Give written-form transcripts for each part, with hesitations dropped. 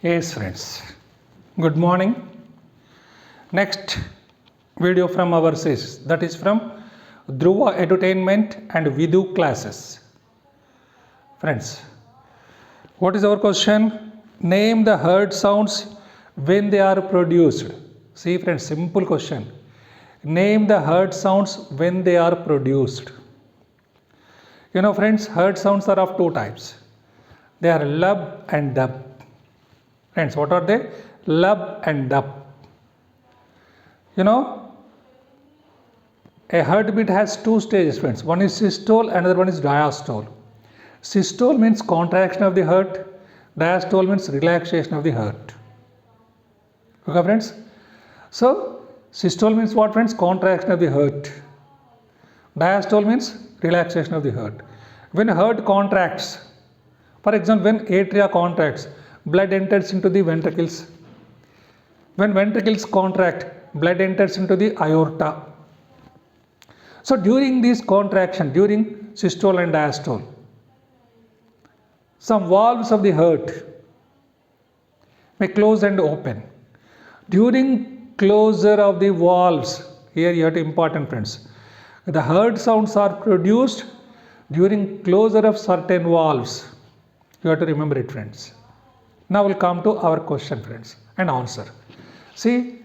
Yes, friends. Good morning. Next video from our sis, that is from Dhruva Entertainment and Vidu classes. Friends, what is our question? Name the heard sounds when they are produced. See, friends, simple question. Name the heard sounds when they are produced. You know, friends, heard sounds are of two types. They are lub and dub. Friends, what are they? Lub and dub. You know, a heartbeat has two stages, friends. One is systole, another one is diastole. Systole means contraction of the heart. Diastole means relaxation of the heart. Okay, friends? So, systole means what, friends? Contraction of the heart. Diastole means relaxation of the heart. When heart contracts, for example, when atria contracts, blood enters into the ventricles. When ventricles contract, blood enters into the aorta. So during this contraction, during systole and diastole, some valves of the heart may close and open. During closure of the valves, here you have to important, friends, the heard sounds are produced during closure of certain valves. You have to remember it, friends. Now we'll come to our question, friends, and answer. See,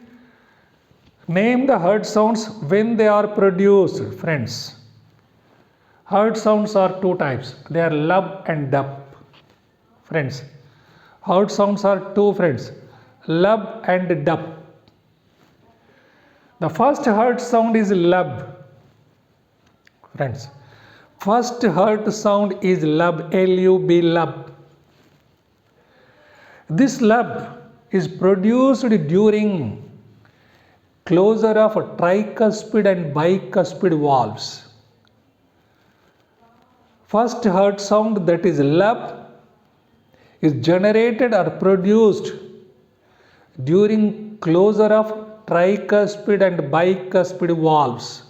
name the heard sounds when they are produced, friends. Heard sounds are two types. They are lub and dub. Friends, heard sounds are two, friends. Lub and dub. The first heard sound is lub. Friends, first heard sound is lub, L-U-B, lub. This lub is produced during closure of tricuspid and bicuspid valves. First heard sound, that is lub, is generated or produced during closure of tricuspid and bicuspid valves.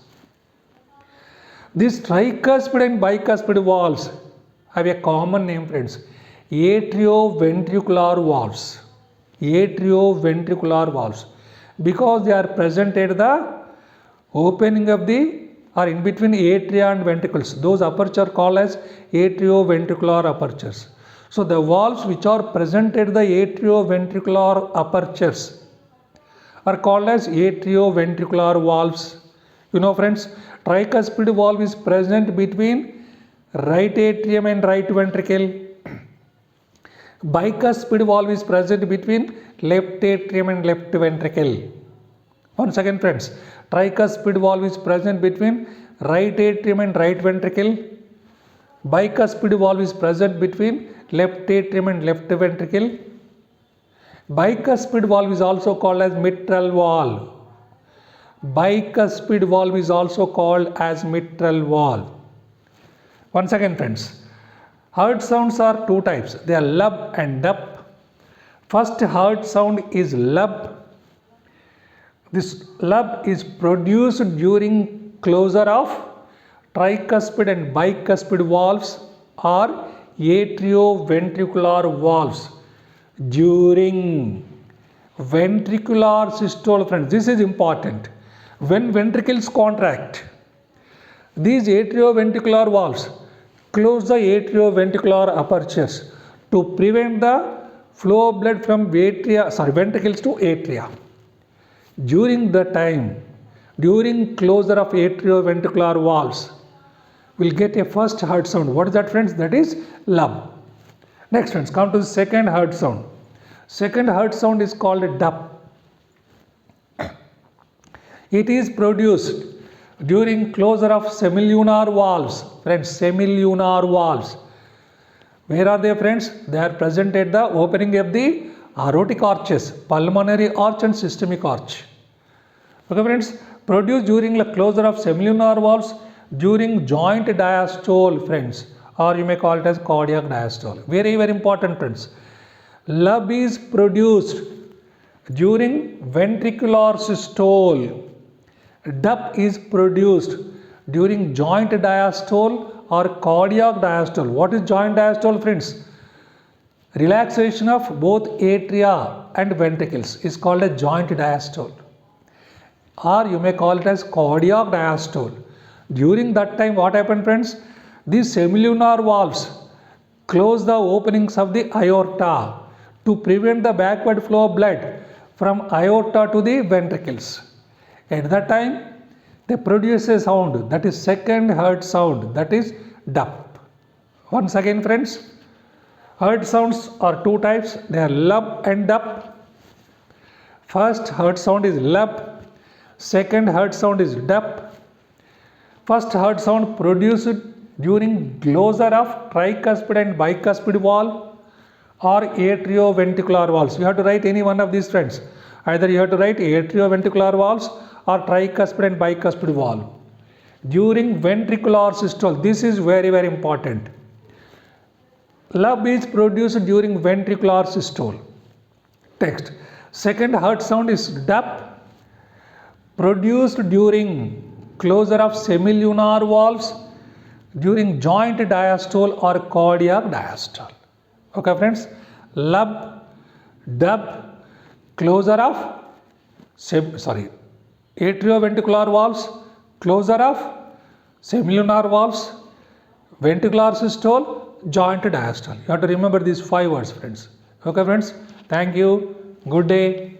These tricuspid and bicuspid valves have a common name, friends. Atrioventricular valves. Atrioventricular valves. Because they are present at the opening of the or in between atria and ventricles. Those apertures are called as atrioventricular apertures. So the valves which are present at the atrioventricular apertures are called as atrioventricular valves. You know, friends, tricuspid valve is present between right atrium and right ventricle. Bicuspid valve is present between left atrium and left ventricle. Once again, friends, tricuspid valve is present between right atrium and right ventricle. Bicuspid valve is present between left atrium and left ventricle. Bicuspid valve is also called as mitral valve. Bicuspid valve is also called as mitral valve. Once again, friends, heard sounds are two types. They are lub and dub. First heard sound is lub. This lub is produced during closure of tricuspid and bicuspid valves or atrioventricular valves during ventricular systole, friends. This is important. When ventricles contract, these atrioventricular valves close the atrioventricular apertures to prevent the flow of blood from ventricles to atria. During the time, during closure of atrioventricular valves, we'll get a first heard sound. What is that, friends? That is lub. Next, friends, come to the second heard sound. Second heard sound is called dub. It is produced during closure of semilunar valves. Friends, semilunar valves. Where are they, friends? They are present at the opening of the aortic arches, pulmonary arch and systemic arch. Okay, friends, produced during the closure of semilunar valves during joint diastole, friends, or you may call it as cardiac diastole. Very, very important, friends. Lub is produced during ventricular systole. Dub is produced during joint diastole or cardiac diastole. What is joint diastole, friends? Relaxation of both atria and ventricles is called a joint diastole, or you may call it as cardiac diastole. During that time, what happened, friends? These semilunar valves close the openings of the aorta to prevent the backward flow of blood from aorta to the ventricles. At that time, they produce a sound, that is second heart sound, that is dup. Once again, friends, heart sounds are two types, they are lub and dup. First heart sound is lub, second heart sound is dup. First heart sound produced during closure of tricuspid and bicuspid valve or atrioventricular valves. You have to write any one of these, friends. Either you have to write atrioventricular valves or tricuspid and bicuspid valve. During ventricular systole, this is very, very important. Lub is produced during ventricular systole. Text. Second heart sound is dup, produced during closure of semilunar valves during joint diastole or cardiac diastole. Okay, friends. Lub, dub, closure of atrioventricular valves, closure of semilunar valves, ventricular systole, joint diastole. You have to remember these 5 words, friends. Okay, friends. Thank you. Good day.